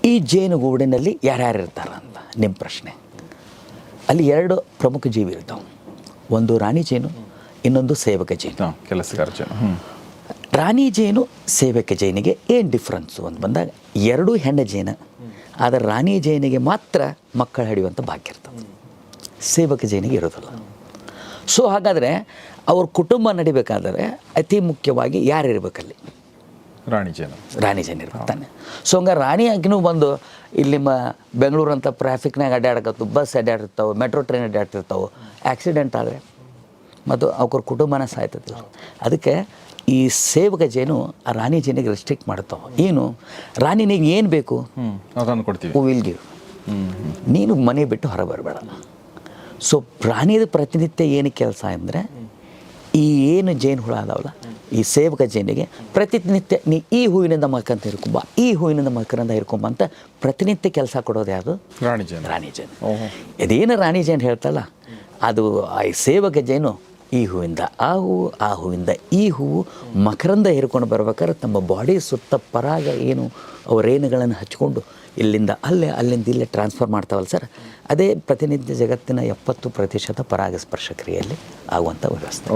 ಈ ಜೇನುಗೂಡಿನಲ್ಲಿ ಯಾರ್ಯಾರು ಇರ್ತಾರೆ ಅಂತ ನಿಮ್ಮ ಪ್ರಶ್ನೆ. ಅಲ್ಲಿ 2 ಪ್ರಮುಖ ಜೀವಿ ಇರ್ತಾವೆ. ಒಂದು ರಾಣಿ ಜೇನು, ಇನ್ನೊಂದು ಸೇವಕ ಜೇನು. ಕೆಲಸಗಾರ ಜೇನು. ರಾಣಿ ಜೇನು ಸೇವಕ ಜೇನಿಗೆ ಏನು ಡಿಫ್ರೆನ್ಸು ಅಂತ ಬಂದಾಗ 2 ಹೆಣ್ಣು ಜೇನು, ಆದರೆ ರಾಣಿ ಜೇನಿಗೆ ಮಾತ್ರ ಮಕ್ಕಳು ಹಿಡಿಯುವಂಥ ಭಾಗ್ಯ ಇರ್ತದೆ, ಸೇವಕ ಜೇನಿಗೆ ಇರೋದಿಲ್ಲ. ಸೊ ಹಾಗಾದರೆ ಅವ್ರ ಕುಟುಂಬ ನಡಿಬೇಕಾದರೆ ಅತಿ ಮುಖ್ಯವಾಗಿ ಯಾರು ಇರಬೇಕಲ್ಲಿ? ರಾಣಿ ಜೇನು ಇರ್ತಾನೆ. ಸೊ ಹಂಗಾರೆ ರಾಣಿ ಆಗಿನೂ ಬಂದು ಇಲ್ಲಿ ಬೆಂಗಳೂರು ಅಂತ ಟ್ರಾಫಿಕ್ನಾಗ ಅಡ್ಡಾಡಕತ್ತು, ಬಸ್ ಅಡ್ಡಾಡಿರ್ತಾವೆ, ಮೆಟ್ರೋ ಟ್ರೈನ್ ಅಡ್ಡಾಡ್ತಿರ್ತಾವೆ. ಆ್ಯಕ್ಸಿಡೆಂಟ್ ಆದರೆ ಮತ್ತು ಅವ್ರ ಕುಟುಂಬನ ಸಾಯ್ತದೆ. ಅದಕ್ಕೆ ಈ ಸೇವಕ ಜೇನು ಆ ರಾಣಿ ಜೇನಿಗೆ ರೆಸ್ಟ್ರಿಕ್ಟ್ ಮಾಡ್ತಾವೆ. ಏನು ರಾಣಿನಿಗೆ ಏನು ಬೇಕು ವಿಲ್ ಗಿವ್, ನೀನು ಮನೆ ಬಿಟ್ಟು ಹೊರ ಬರಬೇಡ. ಸೊ ಪ್ರಾಣಿದ ಪ್ರತಿನಿತ್ಯ ಏನು ಕೆಲಸ ಅಂದರೆ ಈ ಏನು ಜೇನು ಹುಳ ಅದಾವಲ್ಲ, ಈ ಸೇವಕ ಜೇನಿಗೆ ಪ್ರತಿನಿತ್ಯ ನೀ ಈ ಹೂವಿನಿಂದ ಮಕರಂದ ಹಿರ್ಕೊಂಬ, ಈ ಹೂವಿನಿಂದ ಮಕರಂದ ಹಿರ್ಕೊಂಬ ಅಂತ ಪ್ರತಿನಿತ್ಯ ಕೆಲಸ ಕೊಡೋದು ಯಾವುದು? ರಾಣಿ ಜೇನು. ಇದೇನು ರಾಣಿ ಜೇನು ಹೇಳ್ತಲ್ಲ, ಅದು ಆ ಸೇವಕ ಜೇನು ಈ ಹೂವಿಂದ ಆ ಹೂವು, ಆ ಹೂವಿಂದ ಈ ಹೂವು ಮಕರಂದ ಹಿರ್ಕೊಂಡು ಬರ್ಬೇಕಾದ್ರೆ ತಮ್ಮ ಬಾಡಿ ಸುತ್ತ ಪರಾಗ ಏನು ಅವು ರೇಣುಗಳನ್ನು ಹಚ್ಕೊಂಡು ಇಲ್ಲಿಂದ ಅಲ್ಲೇ ಅಲ್ಲಿಂದ ಇಲ್ಲೇ ಟ್ರಾನ್ಸ್ಫರ್ ಮಾಡ್ತಾವಲ್ಲ ಸರ್, ಅದೇ ಪ್ರತಿನಿತ್ಯ ಜಗತ್ತಿನ 70% ಪರಾಗಸ್ಪರ್ಶ ಕ್ರಿಯೆಯಲ್ಲಿ ಆಗುವಂಥ ವ್ಯವಸ್ಥೆ.